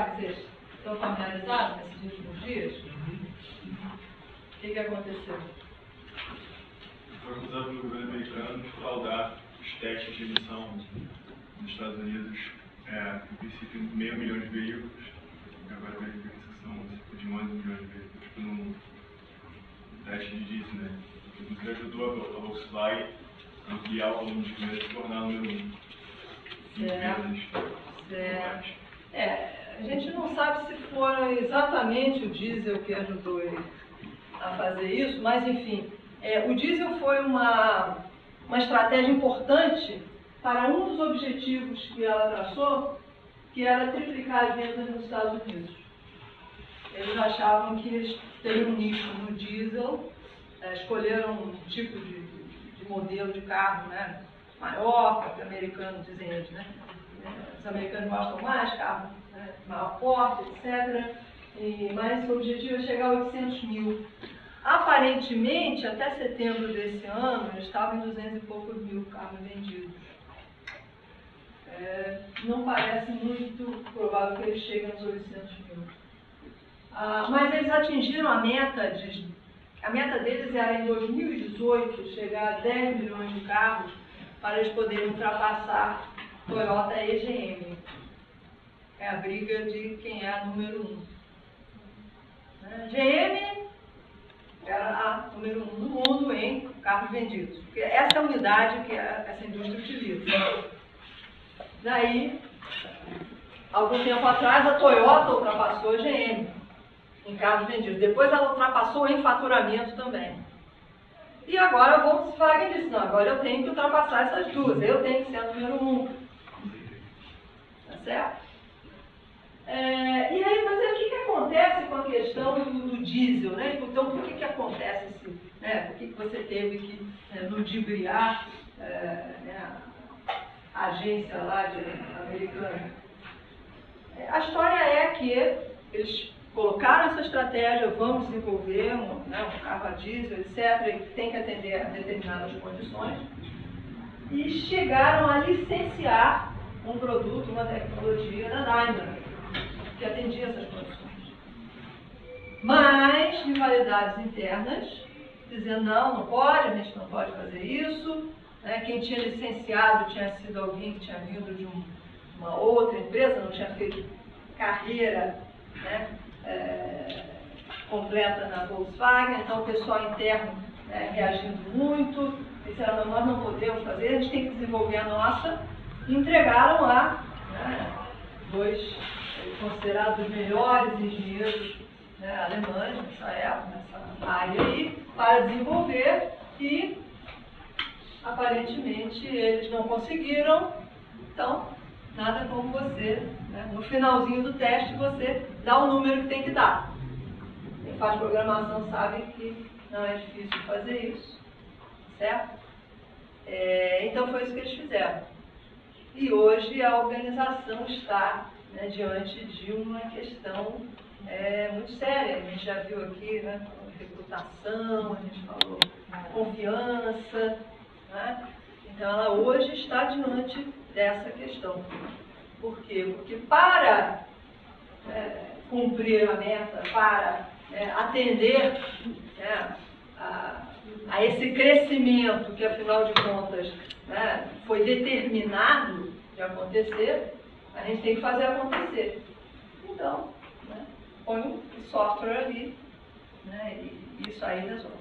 já que vocês estão familiarizados nesses últimos dias? O que aconteceu? Foi acusado pelo governo americano de fraudar os testes de emissão nos Estados Unidos, em princípio, 500 mil de veículos, e agora vai ver que são cerca de 11 milhões de veículos no teste de diesel, né? Isso ajudou a Volkswagen a ampliar o volume de vendas e se tornar o número 1. Certo. A gente não sabe se foi exatamente o diesel que ajudou ele a fazer isso, mas enfim, o diesel foi uma estratégia importante para um dos objetivos que ela traçou, que era triplicar as vendas nos Estados Unidos. Eles achavam que eles teriam um nicho no diesel, escolheram um tipo de modelo de carro, né, maior, porque americanos dizem eles, né? Os americanos gostam mais, carro, né, maior porte, etc. Mas o objetivo é chegar a 800 mil. Aparentemente, até setembro desse ano, eles estavam em 200 e poucos mil carros vendidos. Não parece muito provável que eles cheguem aos 800 mil. Mas eles atingiram a meta deles era em 2018 chegar a 10 milhões de carros para eles poderem ultrapassar Toyota e GM. É a briga de quem é a número 1. GM era a número 1 no mundo em carros vendidos. Porque essa é a unidade que essa indústria utiliza. Daí, algum tempo atrás, a Toyota ultrapassou a GM em carros vendidos. Depois ela ultrapassou em faturamento também. E agora a Volkswagen disse, não, agora eu tenho que ultrapassar essas duas, eu tenho que ser a número 1. Tá certo? Mas aí o que acontece com a questão do diesel, né? Então, por que acontece isso? Por que você teve que ludibriar a agência lá americana? A história é que eles colocaram essa estratégia, vamos desenvolver um carro a diesel, etc., e tem que atender a determinadas condições, e chegaram a licenciar um produto, uma tecnologia da Daimler, que atendia essas condições. Mas rivalidades internas, dizendo não pode, a gente não pode fazer isso. Quem tinha licenciado tinha sido alguém que tinha vindo de uma outra empresa, não tinha feito carreira, completa na Volkswagen, então o pessoal interno reagindo muito, disseram, nós não podemos fazer, a gente tem que desenvolver a nossa, e entregaram lá dois considerados os melhores engenheiros alemães nessa época, nessa área aí, para desenvolver, e aparentemente eles não conseguiram. Então, nada como você, no finalzinho do teste, você dá o número que tem que dar. Quem faz programação sabe que não é difícil fazer isso, certo? Então foi isso que eles fizeram. E hoje a organização está diante de uma questão muito séria. A gente já viu aqui, reputação, a gente falou confiança, Então ela hoje está diante dessa questão. Por quê? Porque para cumprir a meta, para atender a esse crescimento que, afinal de contas, foi determinado de acontecer, a gente tem que fazer acontecer. Então, põe um software ali, e isso aí resolve.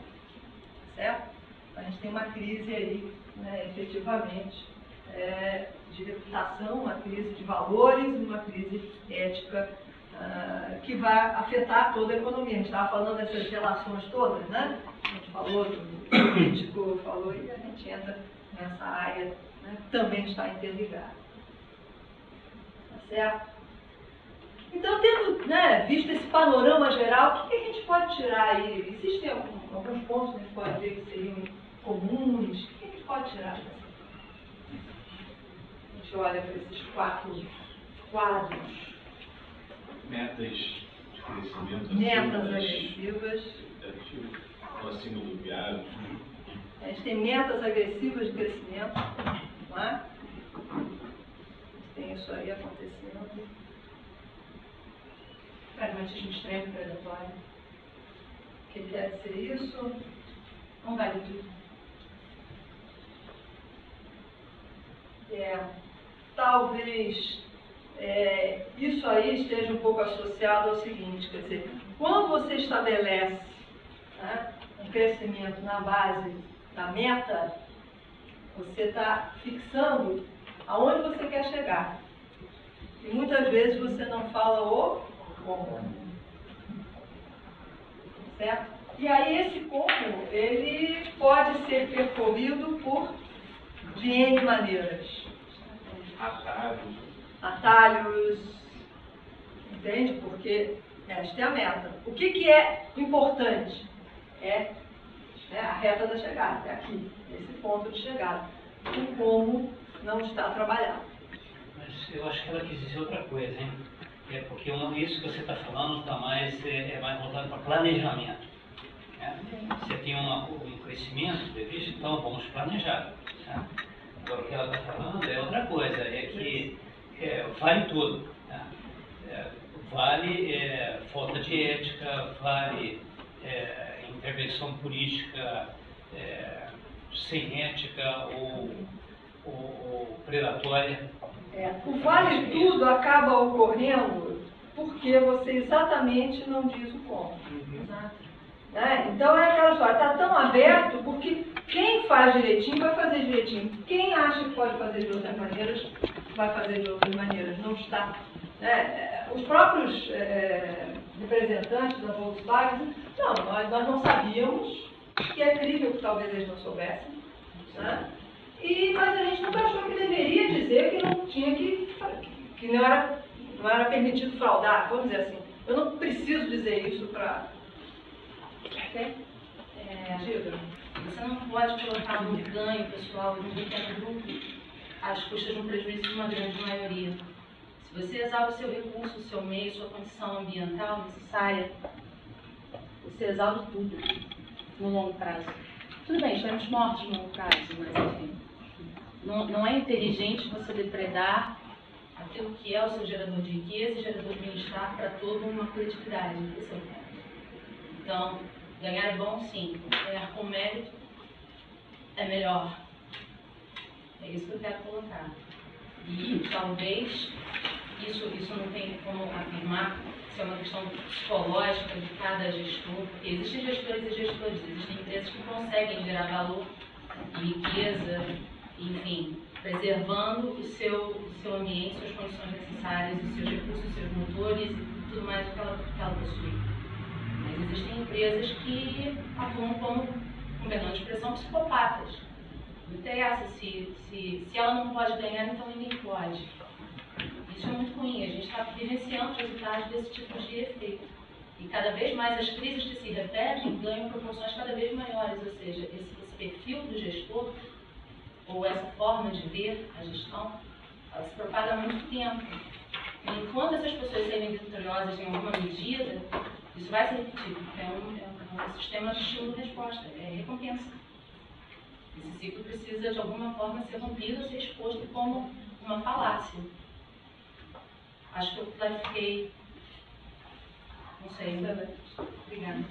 Certo? A gente tem uma crise aí, efetivamente, de reputação, uma crise de valores, uma crise ética que vai afetar toda a economia. A gente estava falando dessas relações todas, A gente falou do político, falou, e a gente entra nessa área, que também está interligada. Tá certo? Então, tendo visto esse panorama geral, o que a gente pode tirar aí? Existem alguns pontos que a gente pode ver que seriam comuns? O que a gente pode tirar dessa? A gente olha para esses 4 quadros. Metas de crescimento. Metas agressivas. Acima do viário. A gente tem metas agressivas de crescimento, não é? Tem isso aí acontecendo. pragmatismo extremo e predatório. Que deve ser isso? Não vale tudo. Talvez isso aí esteja um pouco associado ao seguinte, quer dizer, quando você estabelece, né, um crescimento na base da meta, você está fixando aonde você quer chegar. E muitas vezes você não fala o como. Certo? E aí esse como, ele pode ser percorrido de N maneiras. Atalhos, entende? Porque esta é a meta. O que é importante? É a reta da chegada, é aqui, esse ponto de chegada. O como não está trabalhado. Mas eu acho que ela quis dizer outra coisa, hein? Porque isso que você está falando está mais voltado para planejamento. Né? Você tem um crescimento previsto, então vamos planejar. Tá? Agora o que ela está falando é outra coisa, é que vale tudo. Tá? Vale falta de ética, vale intervenção política sem ética ou predatória. O vale tudo acaba ocorrendo porque você exatamente não diz o como. Né? Então é aquela história, está tão aberto porque quem faz direitinho vai fazer direitinho. Quem acha que pode fazer de outras maneiras, vai fazer de outras maneiras. Não está. Né? Os próprios representantes da Volkswagen, nós não sabíamos, que é crível que talvez eles não soubessem. Né? Mas a gente nunca achou que deveria dizer que não tinha que não era permitido fraudar, vamos dizer assim. Eu não preciso dizer isso para... Okay? Gilda, você não pode colocar um ganho pessoal de um pequeno grupo às custas de um prejuízo de uma grande maioria. Se você exaure o seu recurso, o seu meio, sua condição ambiental necessária, você exaure tudo no longo prazo. Tudo bem, estaremos mortos no longo prazo, mas enfim. Não é inteligente você depredar aquilo que é o seu gerador de riqueza e gerador de bem-estar para toda uma coletividade. Esse é o ponto. Então, ganhar é bom, sim. Ganhar com mérito é melhor. É isso que eu quero colocar. E talvez isso não tem como afirmar se é uma questão psicológica de cada gestor, porque existem gestores e gestores, existem empresas que conseguem gerar valor e riqueza, enfim, preservando o seu ambiente, suas condições necessárias, os seus recursos, os seus motores e tudo mais que ela possui. Mas existem empresas que atuam como, com perdão de expressão, psicopatas. Não interessa se ela não pode ganhar, então ninguém pode. Isso é muito ruim, a gente está vivenciando os resultados desse tipo de efeito. E cada vez mais as crises que se repetem ganham proporções cada vez maiores, ou seja, esse perfil do gestor, ou essa forma de ver a gestão, ela se propaga há muito tempo. E enquanto essas pessoas serem vitoriosas em alguma medida, isso vai se repetir, porque é um sistema de estímulo-resposta, é recompensa. Esse ciclo precisa, de alguma forma, ser rompido, ser exposto como uma falácia. Acho que eu clarifiquei. Não sei. Obrigada.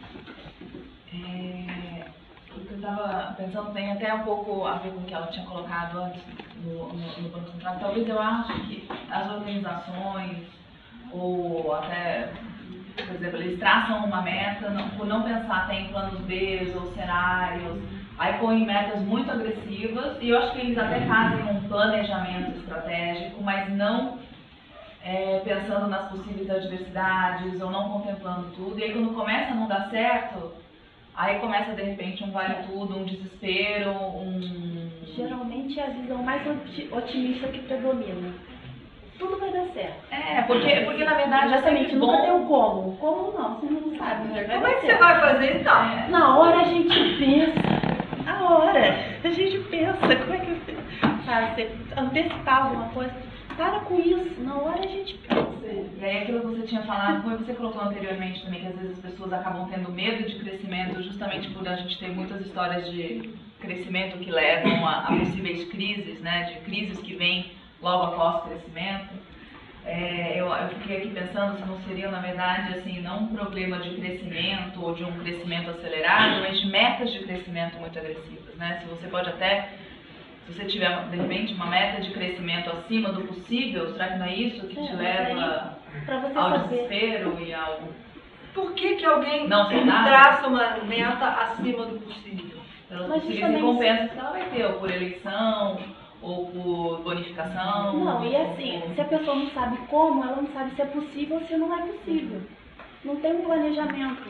O que eu estava pensando tem até um pouco a ver com o que ela tinha colocado antes no Banco Central. Talvez eu acho que as organizações, ou até, por exemplo, eles traçam uma meta, por não pensar até em planos B ou cenários, aí põem metas muito agressivas, e eu acho que eles até fazem um planejamento estratégico, mas não pensando nas possíveis adversidades, ou não contemplando tudo, e aí quando começa a não dar certo, aí começa de repente um vale tudo, um desespero, Geralmente é a visão mais otimista que predomina. Tudo vai dar certo. Porque na verdade exatamente, é nunca bom. tem o como. Como não, você não sabe. Como é que você vai fazer então? Na hora a gente pensa. Na hora a gente pensa. Como é que você antecipar alguma coisa? Para com isso, na hora a gente pensa. E aí aquilo que você tinha falado, foi o que você colocou anteriormente também, que às vezes as pessoas acabam tendo medo de crescimento justamente por a gente ter muitas histórias de crescimento que levam a possíveis crises, né, de crises que vêm logo após o crescimento. eu fiquei aqui pensando se não seria, na verdade, assim, não um problema de crescimento ou de um crescimento acelerado, mas de metas de crescimento muito agressivas, né? Se você pode até, se você tiver, de repente, uma meta de crescimento acima do possível, será que não é isso que te leva Pra você ao saber. desespero e ao... Por que alguém Não saudável? traça uma meta acima do possível? Pelas Mas possíveis justamente recompensas que ela vai ter, ou por eleição, ou por bonificação. Não, e assim, se a pessoa não sabe como, ela não sabe se é possível ou se não é possível. Não tem um planejamento.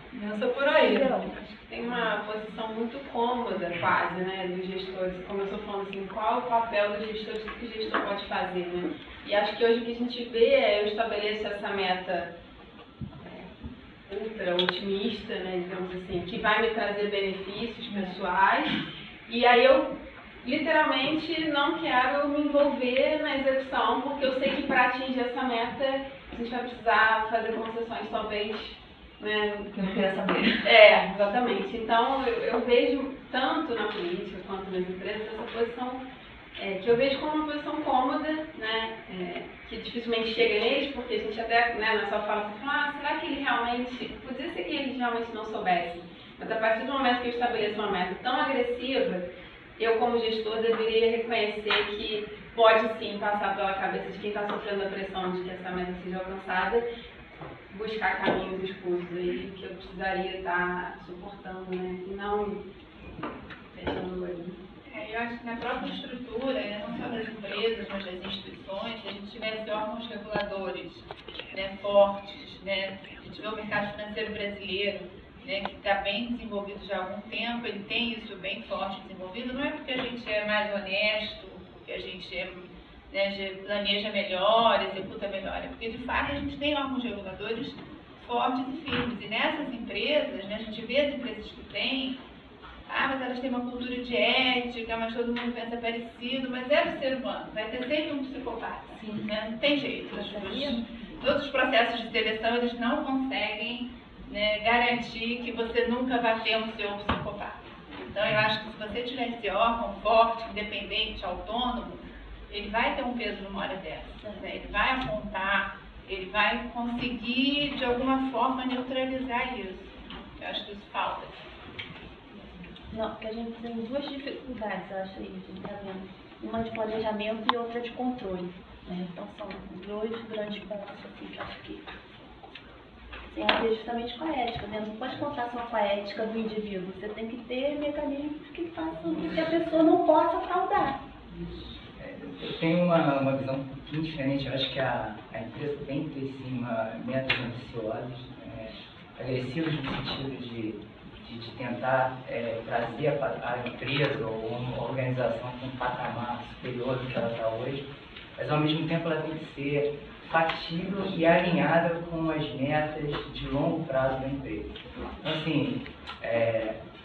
Começa por aí. Entendeu? Tem uma posição muito cômoda, quase, né, dos gestores. Como eu estou falando assim, qual é o papel dos gestores, o que o gestor pode fazer, né? E acho que hoje o que a gente vê é, eu estabeleço essa meta ultra otimista, né, digamos assim, que vai me trazer benefícios pessoais, e aí eu literalmente não quero me envolver na execução, porque eu sei que para atingir essa meta a gente vai precisar fazer concessões talvez, né? Que eu não queria saber. Exatamente. Então eu vejo tanto na política quanto nas empresas essa posição que eu vejo como uma posição cômoda, né? Que dificilmente chega neles, porque a gente até, né, na sua fala, você fala, será que ele realmente, podia ser que eles realmente não soubessem, mas a partir do momento que eu estabeleço uma meta tão agressiva, eu como gestor deveria reconhecer que pode sim passar pela cabeça de quem está sofrendo a pressão de que essa meta seja alcançada, buscar caminhos escusos aí que eu precisaria estar suportando, né? E não fechando o olho. Eu acho que na própria estrutura, né, não só das empresas, mas das instituições, se a gente tivesse órgãos reguladores, né, fortes, né, a gente vê o mercado financeiro brasileiro, né, que está bem desenvolvido já há algum tempo, ele tem isso bem forte desenvolvido, não é porque a gente é mais honesto, porque a gente planeja melhor, executa melhor, é porque de fato a gente tem órgãos reguladores fortes e firmes. E nessas empresas, né, a gente vê as empresas que têm, mas elas têm uma cultura de ética, mas todo mundo pensa parecido, mas é o ser humano, vai ter sempre um psicopata, né? Não tem jeito. Todos os processos de seleção, eles não conseguem, né, garantir que você nunca vai ter um seu psicopata. Então eu acho que se você tiver esse órgão forte, independente, autônomo, ele vai ter um peso numa hora dessa, né? Ele vai apontar, ele vai conseguir de alguma forma neutralizar isso. Eu acho que isso falta. Não, porque a gente tem duas dificuldades, eu acho, aí, a gente está vendo. Uma de planejamento e outra de controle. Né? Então são dois grandes pontos assim, que eu acho que tem a ver justamente com a ética. Né? Não pode contar só com a ética do indivíduo. Você tem que ter mecanismos que façam com que a pessoa não possa fraudar. Eu tenho uma visão um pouquinho diferente. Eu acho que a empresa tem que ter sim metas ambiciosas, agressivas no sentido de tentar trazer a empresa ou uma organização com um patamar superior do que ela está hoje, mas ao mesmo tempo ela tem que ser factível e alinhada com as metas de longo prazo da empresa. Então, assim,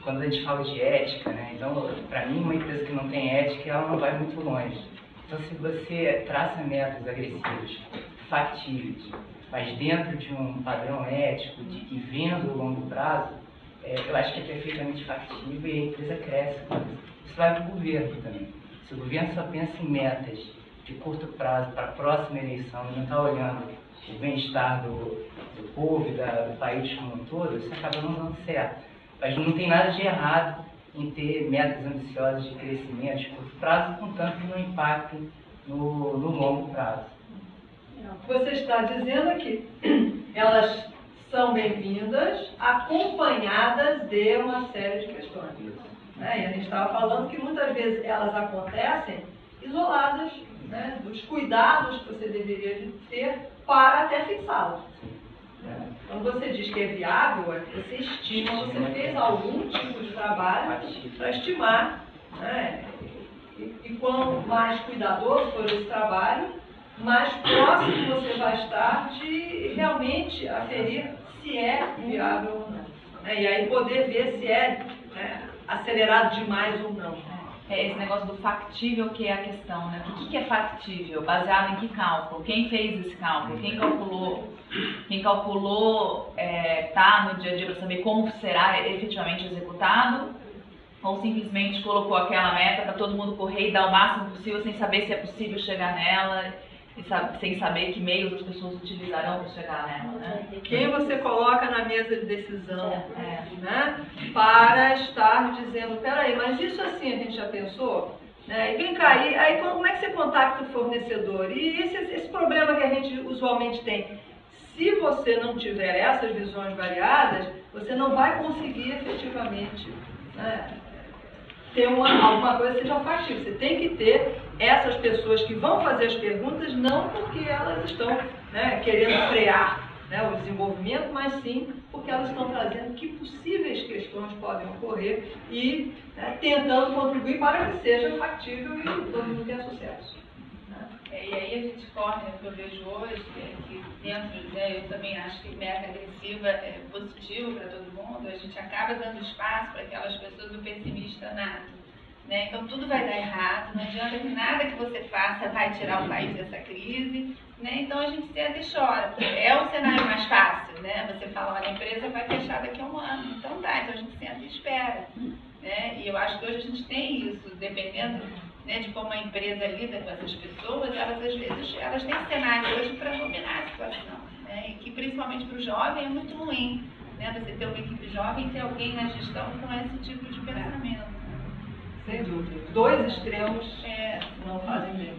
quando a gente fala de ética, né, então, para mim, uma empresa que não tem ética, ela não vai muito longe. Então, se você traça metas agressivas, factíveis, mas dentro de um padrão ético e vendo o longo prazo, eu acho que é perfeitamente factível e a empresa cresce com isso. Isso vai para o governo também. Se o governo só pensa em metas de curto prazo para a próxima eleição e não está olhando o bem-estar do povo e do país como um todo, isso acaba não dando certo. Mas não tem nada de errado em ter metas ambiciosas de crescimento de curto prazo, contanto que não impactem no longo prazo. Você está dizendo que elas são bem-vindas, acompanhadas de uma série de questões. Né? E a gente estava falando que muitas vezes elas acontecem isoladas, né, dos cuidados que você deveria ter para até fixá-las. Quando você diz que é viável, é que você estima, você fez algum tipo de trabalho para estimar, né? E quanto mais cuidadoso for esse trabalho, mais próximo você vai estar de realmente aferir se é viável ou não. E aí poder ver se é, né, acelerado demais ou não. Esse negócio do factível que é a questão, né? O que é factível? Baseado em que cálculo? Quem fez esse cálculo? Quem calculou tá no dia a dia para saber como será efetivamente executado? Ou simplesmente colocou aquela meta para todo mundo correr e dar o máximo possível sem saber se é possível chegar nela? sem saber que meios as pessoas utilizarão para chegar nela, né? Quem você coloca na mesa de decisão, né? Para estar dizendo, peraí, mas isso assim a gente já pensou? Né? E vem cá, aí como é que você contacta o fornecedor? E esse problema que a gente usualmente tem, se você não tiver essas visões variadas, você não vai conseguir efetivamente, né, ter alguma coisa que seja factível. Você tem que ter essas pessoas que vão fazer as perguntas, não porque elas estão, né, querendo frear, né, o desenvolvimento, mas sim porque elas estão trazendo que possíveis questões podem ocorrer e, né, tentando contribuir para que seja factível e todo mundo tenha sucesso. E aí a gente corre, o que eu vejo hoje, que dentro, né, eu também acho que meta agressiva é positivo para todo mundo, a gente acaba dando espaço para aquelas pessoas do pessimista nato. Né? Então tudo vai dar errado, não adianta que nada que você faça vai tirar o país dessa crise, né? Então a gente senta e chora, porque é o cenário mais fácil, né? Você fala, olha, a empresa vai fechar daqui a um ano, então tá, então a gente senta e espera. Né? E eu acho que hoje a gente tem isso, dependendo, né, de como a empresa lida com essas pessoas, elas às vezes elas têm cenário hoje para dominar a situação, né? E que principalmente para o jovem é muito ruim, né? Você ter uma equipe jovem e ter alguém na gestão com esse tipo de pensamento. Sem dúvida. Dois extremos não fazem bem.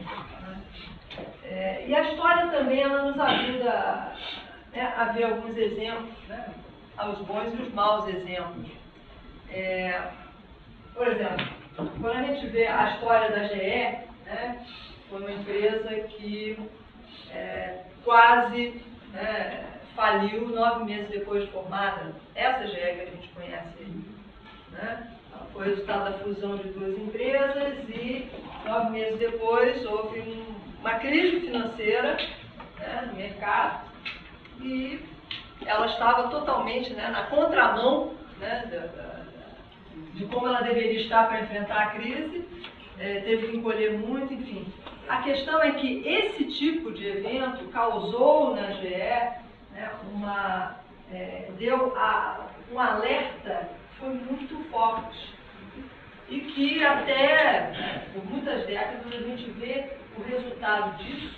Né? E a história também ela nos ajuda, né, a ver alguns exemplos, né, aos bons e os maus exemplos. Por exemplo, quando a gente vê a história da GE, né, foi uma empresa que quase, né, faliu 9 meses depois de formada. Essa GE que a gente conhece aí. Né? Foi o resultado da fusão de 2 empresas e 9 meses depois houve uma crise financeira, né, no mercado e ela estava totalmente, né, na contramão, né, de como ela deveria estar para enfrentar a crise, teve que encolher muito, enfim. A questão é que esse tipo de evento causou na GE, né, deu um alerta que foi muito forte. E que até, né, por muitas décadas, a gente vê o resultado disso,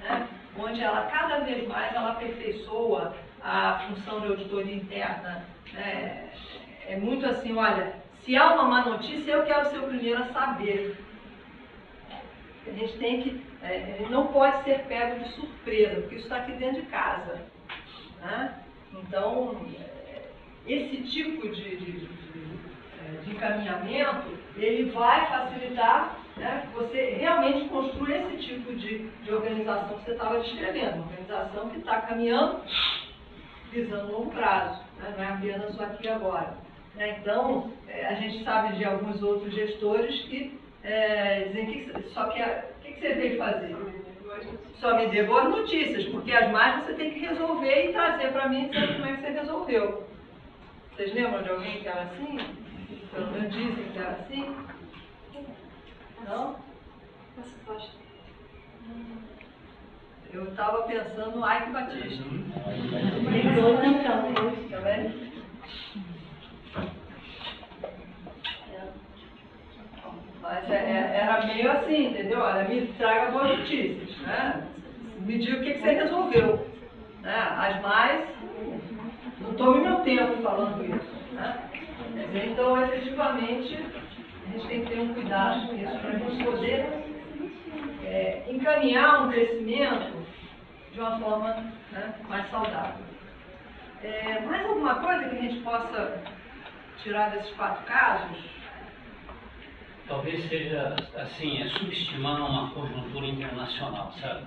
né, onde ela cada vez mais ela aperfeiçoa a função de auditoria interna. Né, é muito assim, olha, se há uma má notícia, eu quero ser o primeiro a saber. A gente tem que, ele não pode ser pego de surpresa, porque isso está aqui dentro de casa. Né? Então, esse tipo de encaminhamento, ele vai facilitar, né, que você realmente construa esse tipo de organização que você estava descrevendo, uma organização que está caminhando, visando longo prazo, né, não é apenas o aqui e agora. Né? Então, a gente sabe de alguns outros gestores que dizem que o que você veio fazer? Só me dê boas notícias, porque as más você tem que resolver e trazer para mim dizendo como é que você resolveu. Vocês lembram de alguém que era assim? Pelo menos dizem que era assim? Não? Eu estava pensando no Ike Batista. Também? Mas era meio assim, entendeu? Olha, me traga boas notícias, né? Me diga o que você resolveu. Né? As mais, não tome meu tempo falando isso. Né? Então, efetivamente, a gente tem que ter um cuidado com isso para a gente poder encaminhar um crescimento de uma forma, né, mais saudável. Mais alguma coisa que a gente possa tirar desses 4 casos? Talvez seja, assim, subestimar uma conjuntura internacional, sabe?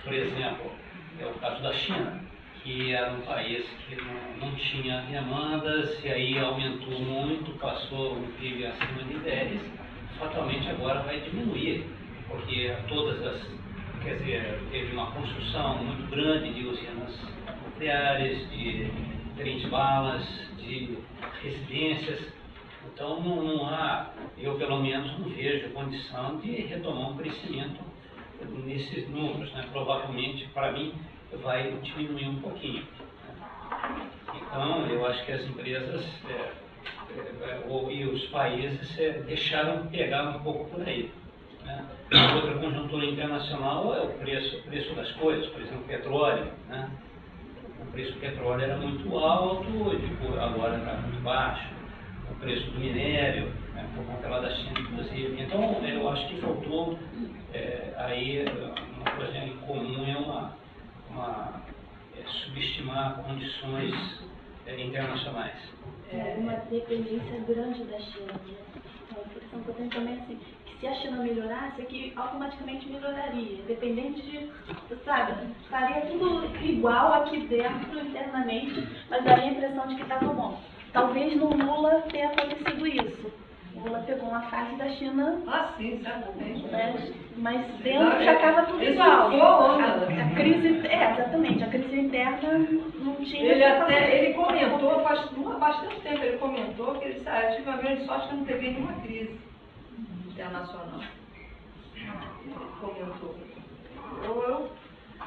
Por exemplo, é o caso da China, que era um país que não tinha demandas, e aí aumentou muito, passou um PIB acima de 10, fatalmente agora vai diminuir, porque teve uma construção muito grande de usinas nucleares, de trens de balas, de residências. Então não há, eu pelo menos não vejo condição de retomar um crescimento nesses números, né? Provavelmente, para mim, vai diminuir um pouquinho. Então, eu acho que as empresas e os países deixaram pegar um pouco por aí. Né? Outra conjuntura internacional é o preço das coisas, por exemplo, petróleo, né? O preço do petróleo era muito alto, e agora está muito baixo. O preço do minério, né, por conta lá da China, inclusive. Então, eu acho que faltou aí uma coisa em comum, subestimar condições internacionais. Uma dependência grande da China. Então, a impressão que eu tenho também é assim, que se a China melhorasse, aqui automaticamente melhoraria. Independente de, sabe, estaria tudo igual aqui dentro, internamente, mas daria a impressão de que estava bom. Talvez no Lula tenha acontecido isso. O Lula pegou uma fase da China. Ah, sim, certamente. Né? Mas dentro já estava tudo igual. A crise, exatamente, a crise interna não tinha. Ele comentou, faz bastante tempo, ele comentou que ele disse, eu tive uma grande sorte que eu não peguei nenhuma crise internacional. Ele comentou.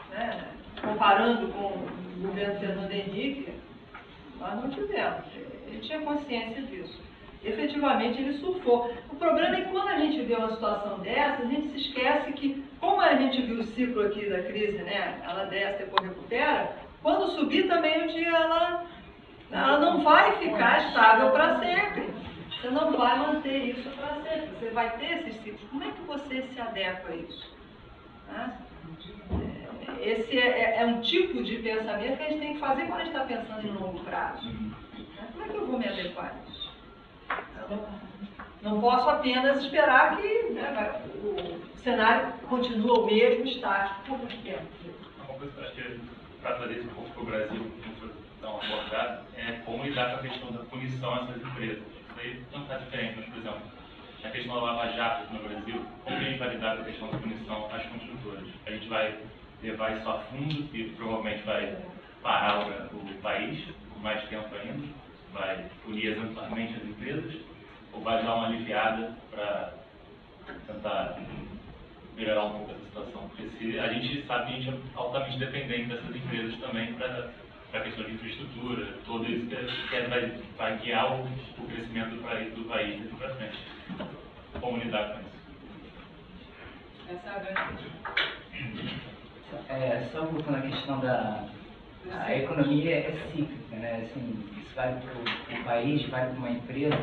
Né, comparando com o governo Fernando Henrique, nós não tivemos. Ele tinha consciência disso. Efetivamente, ele surfou. O problema é que quando a gente vê uma situação dessa, a gente se esquece que, como a gente viu o ciclo aqui da crise, né, ela desce e depois recupera, quando subir também um dia ela não vai ficar estável para sempre. Você não vai manter isso para sempre. Você vai ter esses ciclos. Como é que você se adequa a isso? Né? Esse é um tipo de pensamento que a gente tem que fazer quando a gente está pensando em longo prazo. Como é que eu vou me adequar a isso? Não posso apenas esperar que o cenário continue o mesmo, estático, por muito tempo. Uma coisa que eu acho que para trazer isso um pouco para o Brasil, como dar uma abordada, é como lidar com a questão da punição a essas empresas. Isso aí não está diferente, mas, por exemplo, a questão da Lava Jato no Brasil, como a gente vai lidar com a questão da punição às construtoras? A gente vai levar isso a fundo e provavelmente vai parar o país por mais tempo ainda, vai punir exemplarmente as empresas, ou vai dar uma aliviada para tentar melhorar um pouco essa situação? Porque a gente sabe que a gente é altamente dependente dessas empresas também para a questão de infraestrutura, tudo isso que vai guiar o crescimento do país daqui para frente. Como lidar com isso? Essa é a grande questão. Só voltando à questão a economia é cíclica, né? Assim, isso vale para o país, vale para uma empresa.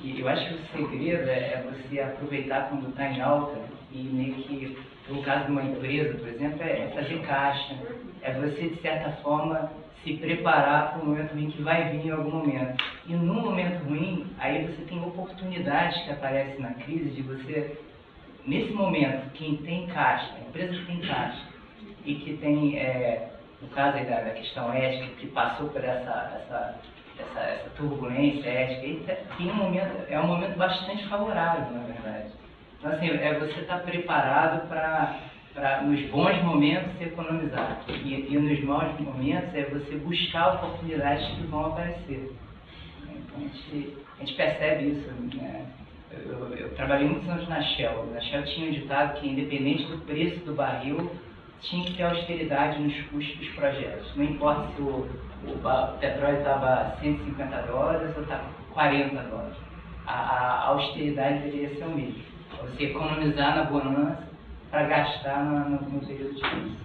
E eu acho que o segredo é você aproveitar quando está em alta e meio que, no caso de uma empresa, por exemplo, é fazer caixa, é você, de certa forma, se preparar para o momento ruim que vai vir em algum momento. E num momento ruim, aí você tem oportunidades que aparecem na crise de você, nesse momento, quem tem caixa, a empresa que tem caixa e que tem, no caso aí da questão ética, que passou por essa turbulência ética, tem é um momento bastante favorável, na verdade. Então, assim, você estar preparado para nos bons momentos, se economizar. E nos maus momentos, é você buscar oportunidades que vão aparecer. Então, a gente percebe isso, né? Eu trabalhei muitos anos na Shell. Na Shell tinha um ditado que, independente do preço do barril, tinha que ter austeridade nos custos dos projetos. Não importa se o petróleo estava $150 ou estava $40. A austeridade deveria ser o mesmo. Você economizar na bonança para gastar no período difícil.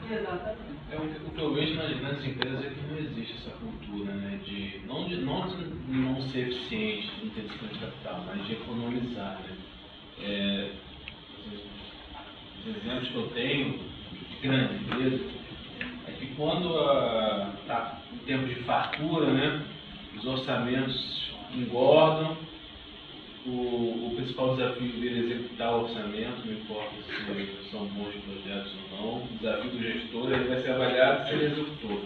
Exatamente. O que eu vejo nas grandes empresas é que não existe essa cultura, né, não de não ser eficiente, de não ter descanso de capital, mas de economizar, né. Os exemplos que eu tenho de grandes empresas é que quando está em tempo de fartura, né, os orçamentos engordam, o principal desafio dele é executar o orçamento, não importa se são bons projetos ou não. O desafio do gestor ele vai ser avaliado se ele executou.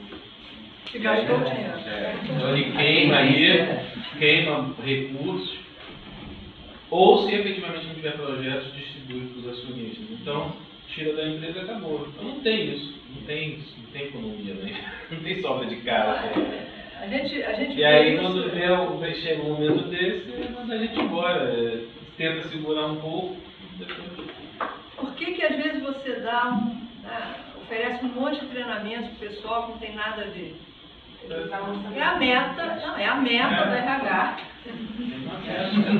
Se gastou dinheiro. Então ele queima recursos, ou se efetivamente não tiver projetos, distribui para os acionistas. Então, tira da empresa e acabou. Então não tem isso, não tem economia, né? Não tem sobra de cara. A gente e aí quando chega um momento desse, manda a gente embora, tenta segurar um pouco. Depois... Por que às vezes você oferece um monte de treinamento para o pessoal que não tem nada a ver? É a meta do RH.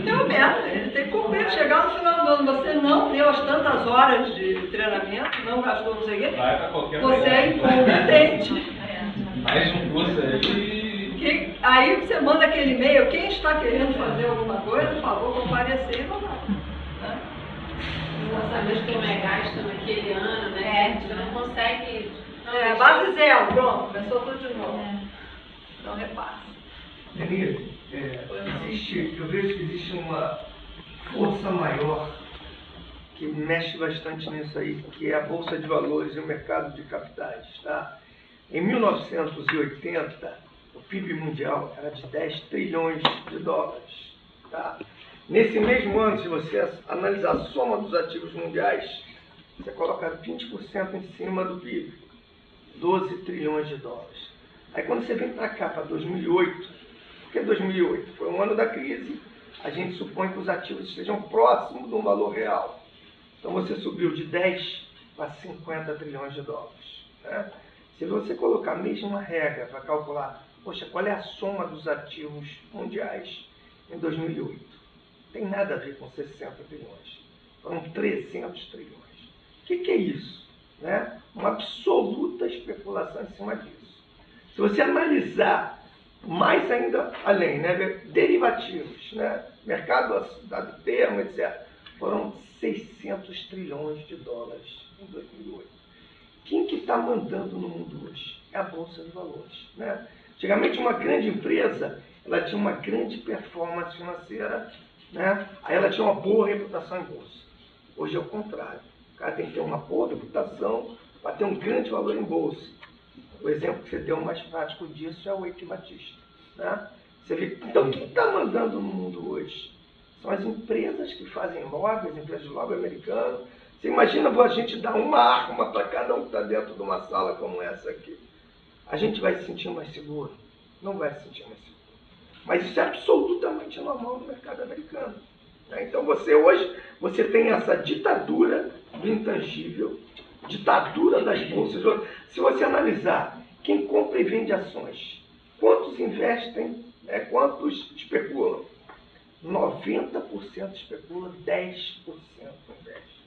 Tem uma meta, ele tem que cumprir, chegar no final do ano, você não deu as tantas horas de treinamento, não gastou não sei o quê, Vai pra qualquer você é incompetente. Faz um curso aí. Aí você manda aquele e-mail, quem está querendo fazer alguma coisa, por favor, comparecer e não vai. Né? Os orçamentos que é gasto naquele ano, né? Você não consegue... Base zero, pronto, começou tudo de novo. Então repassa. Denise, eu vejo que existe uma força maior que mexe bastante nisso aí, que é a Bolsa de Valores e o mercado de capitais. Tá? Em 1980, o PIB mundial era de 10 trilhões de dólares. Tá? Nesse mesmo ano, se você analisar a soma dos ativos mundiais, você coloca 20% em cima do PIB, 12 trilhões de dólares. Aí quando você vem para cá, para 2008, porque 2008 foi um ano da crise, a gente supõe que os ativos estejam próximos de um valor real. Então você subiu de 10 para 50 trilhões de dólares. Né? Se você colocar a mesma regra para calcular, poxa, qual é a soma dos ativos mundiais em 2008? Tem nada a ver com 60 trilhões. Foram 300 trilhões. O que é isso? Né? Uma absoluta especulação em cima disso. Se você analisar mais ainda além, né? Derivativos, né? Mercado dado termo, etc., foram 600 trilhões de dólares em 2008. Quem que está mandando no mundo hoje? É a Bolsa de Valores. Né? Antigamente, uma grande empresa, ela tinha uma grande performance financeira, né? Aí ela tinha uma boa reputação em bolsa. Hoje é o contrário. O cara tem que ter uma boa reputação para ter um grande valor em bolsa. O exemplo que você deu mais prático disso é o Eike Batista. Né? Você vê, então, quem está mandando no mundo hoje? São as empresas que fazem lobby, as empresas de lobby americano. Você imagina a gente dar uma arma para cada um que está dentro de uma sala como essa aqui. A gente vai se sentir mais seguro? Não vai se sentir mais seguro. Mas isso é absolutamente normal no mercado americano. Né? Então hoje você tem essa ditadura do intangível, ditadura das bolsas. Se você analisar quem compra e vende ações, quantos investem, quantos especulam? 90% especula, 10% investe.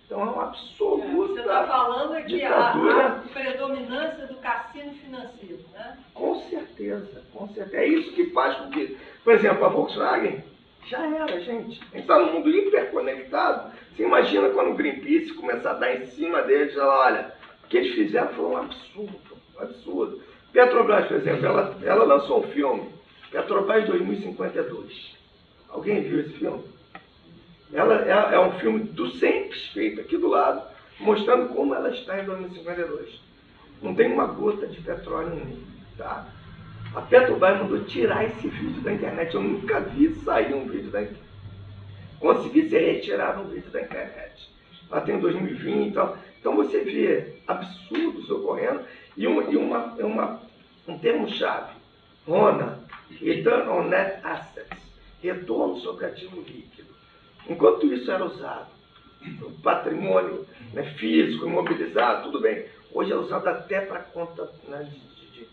Então é uma absoluta Você está falando aqui ditadura. a predominância do cassino financeiro, né? Com certeza, com certeza. É isso que faz com que, por exemplo, a Volkswagen já era, gente. A gente está num mundo hiperconectado. Você imagina quando o Greenpeace começar a dar em cima deles, olha, o que eles fizeram foi um absurdo, um absurdo. Petrobras, por exemplo, ela lançou um filme, Petrobras 2052. Alguém viu esse filme? É um filme do Simples, feito aqui do lado, mostrando como ela está em 2052. Não tem uma gota de petróleo nele, tá? A Petrobras mandou tirar esse vídeo da internet. Eu nunca vi sair um vídeo da internet. Consegui ser retirado um vídeo da internet. Lá tem 2020 e tal. Então você vê absurdos ocorrendo e um termo-chave, RONA, Return on Net Assets, retorno sobre ativo líquido. Enquanto isso era usado, o patrimônio, né, físico, imobilizado, tudo bem. Hoje é usado até para conta, né, de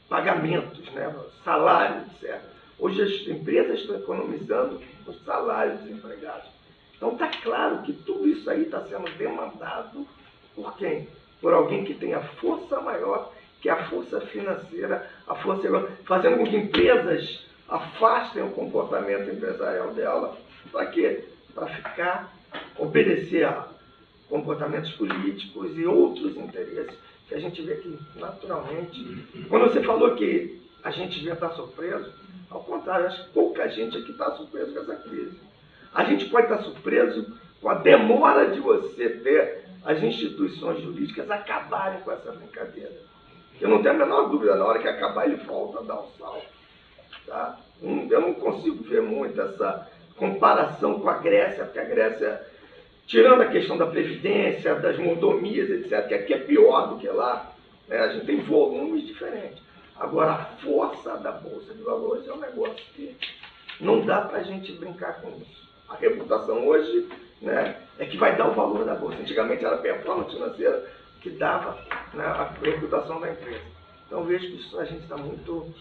pagamentos, né, salários, etc. Hoje as empresas estão economizando os salários dos empregados. Então está claro que tudo isso aí está sendo demandado por quem? Por alguém que tem a força maior, que é a força financeira, a força fazendo com que empresas afastem o comportamento empresarial dela. Para quê? Para ficar, obedecer a comportamentos políticos e outros interesses que a gente vê que, naturalmente... Quando você falou que a gente devia estar surpreso, ao contrário, acho que pouca gente aqui está surpreso com essa crise. A gente pode estar surpreso com a demora de você ter as instituições jurídicas acabarem com essa brincadeira. Eu não tenho a menor dúvida, na hora que acabar ele volta a dar um salto. Tá? Eu não consigo ver muito essa comparação com a Grécia, porque a Grécia, tirando a questão da previdência, das mordomias, etc., que aqui é pior do que lá, né? A gente tem volumes diferentes. Agora, a força da Bolsa de Valores é um negócio que não dá para a gente brincar com isso. A reputação hoje, né, é que vai dar o valor da Bolsa. Antigamente era a performance financeira que dava, né, a reputação da empresa. Então, vejo que isso a gente está muito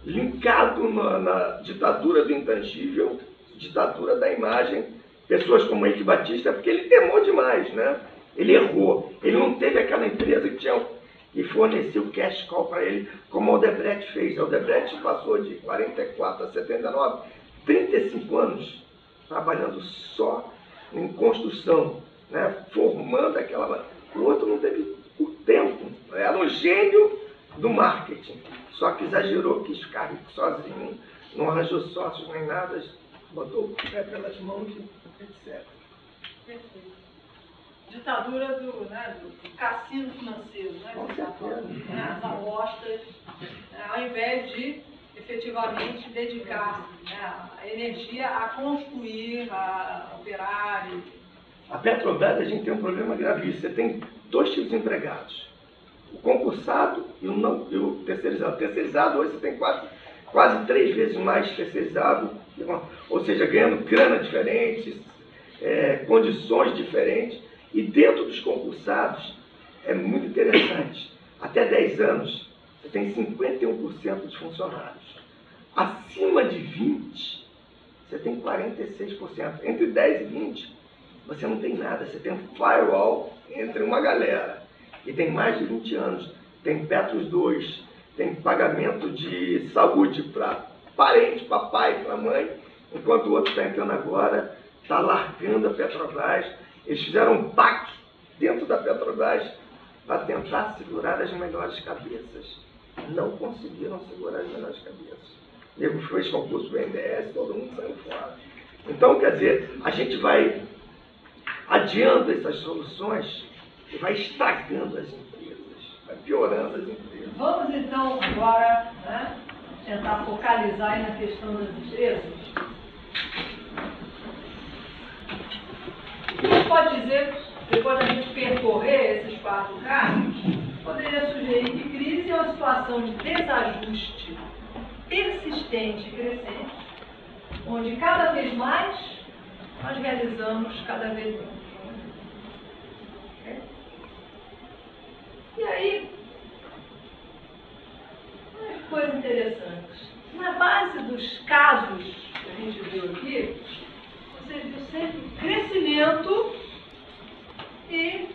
linkado na ditadura do intangível, ditadura da imagem. Pessoas como Eike Batista, porque ele temou demais, né? Ele errou. Ele não teve aquela empresa que forneceu cash call para ele, como a Odebrecht fez. A Odebrecht passou de 44 a 79, 35 anos trabalhando só em construção, né? Formando aquela... O outro não teve o tempo. Era um gênio do marketing. Só que exagerou, quis ficar rico sozinho, não arranjou sócios nem nada, botou o pé pelas mãos, etc. Perfeito. Ditadura do cassino financeiro, né? As apostas, ao invés de efetivamente dedicar a energia a construir, a operar. A Petrobras, a gente tem um problema gravíssimo. Você tem dois tipos de empregados: o concursado e o terceirizado. O terceirizado hoje você tem quase 3 vezes mais terceirizado, ou seja, ganhando grana diferente, condições diferentes. E dentro dos concursados, é muito interessante, até 10 anos, você tem 51% de funcionários. Acima de 20, você tem 46%. Entre 10 e 20, você não tem nada, você tem um firewall entre uma galera. E tem mais de 20 anos, tem Petros 2, tem pagamento de saúde para parente, para pai, para mãe, enquanto o outro está entrando agora, está largando a Petrobras. Eles fizeram um pacto dentro da Petrobras para tentar segurar as melhores cabeças. Não conseguiram segurar as melhores cabeças. O nego fez concurso do BNDES, todo mundo saiu fora. Então, quer dizer, a gente vai adiando essas soluções e vai estragando as empresas, vai piorando as empresas. Vamos então agora tentar focalizar aí na questão das empresas. O que você pode dizer, depois da gente percorrer esses 4 casos, poderia sugerir que crise é uma situação de desajuste persistente e crescente, onde cada vez mais nós realizamos cada vez menos. E aí, umas coisas interessantes. Na base dos casos que a gente viu aqui, você viu sempre crescimento e,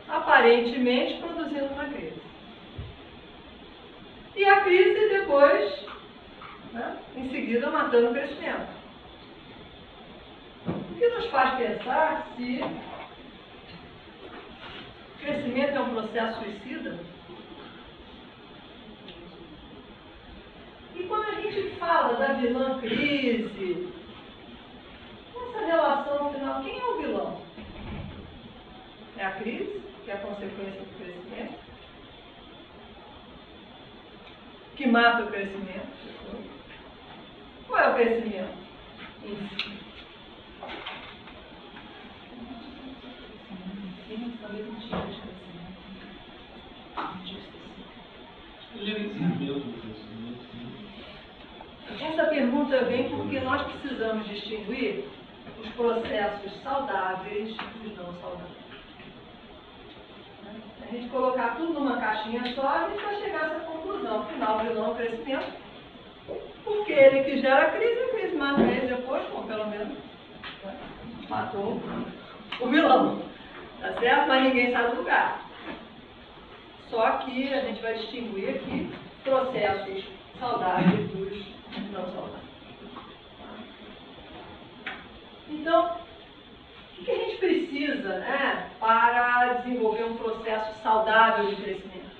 aparentemente, produzindo uma crise. E a crise depois, em seguida, matando o crescimento. O que nos faz pensar se o crescimento é um processo suicida? E quando a gente fala da vilã crise, essa relação no final, quem é o vilão? É a crise, que é a consequência do crescimento, que mata o crescimento. Qual é o crescimento em si? Essa pergunta vem porque nós precisamos distinguir os processos saudáveis dos não saudáveis. A gente colocar tudo numa caixinha só, a gente vai chegar a essa conclusão. Afinal, o vilão é o crescimento, porque ele que gera a crise mata ele depois, bom, pelo menos matou o vilão. Tá certo? Mas ninguém sai do lugar. Só que a gente vai distinguir aqui processos saudáveis dos não saudáveis. Então, o que a gente precisa, para desenvolver um processo saudável de crescimento?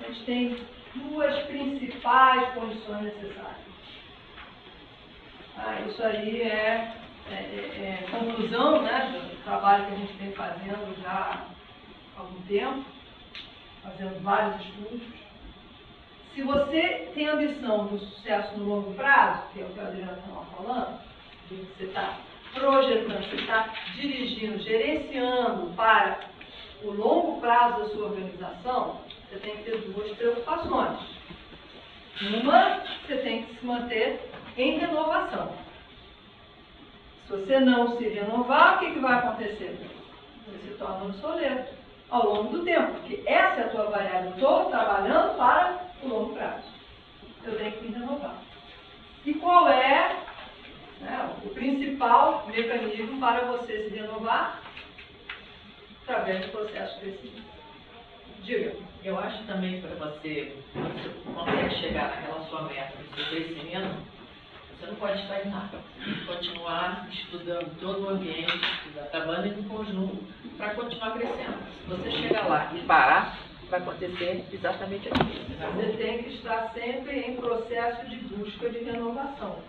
A gente tem 2 principais condições necessárias. Isso aí é conclusão do trabalho que a gente vem fazendo já há algum tempo, fazendo vários estudos. Se você tem ambição do sucesso no longo prazo, que é o que a Adriana estava falando, de você está projetando, você está dirigindo, gerenciando para o longo prazo da sua organização, você tem que ter 2 preocupações. Uma, você tem que se manter em renovação. Se você não se renovar, o que vai acontecer? Você se torna obsoleto ao longo do tempo, porque essa é a tua variável. Estou trabalhando para o longo prazo. Eu tenho que me renovar. E qual é, né, o principal mecanismo para você se renovar? Através do processo de crescimento. Diga. Eu acho também para você consegue chegar naquela sua meta, no seu crescimento, você não pode estagnar. Você tem que continuar estudando todo o ambiente, trabalhando em conjunto, para continuar crescendo. Se você chegar lá e parar, vai acontecer exatamente aquilo. Você tem que estar sempre em processo de busca de renovação.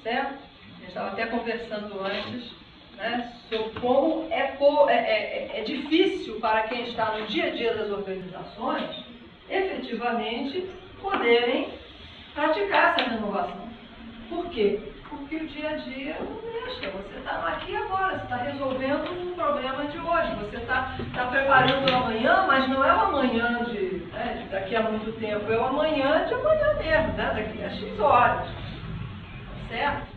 Certo? A gente estava até conversando antes, né, sobre como é difícil para quem está no dia a dia das organizações, efetivamente, poderem praticar essa renovação. Por quê? Porque o dia a dia não deixa. Você está aqui agora, você está resolvendo um problema de hoje, você está preparando o amanhã, mas não é o amanhã de daqui a muito tempo, é o amanhã de amanhã mesmo, né, daqui a X horas. Certo?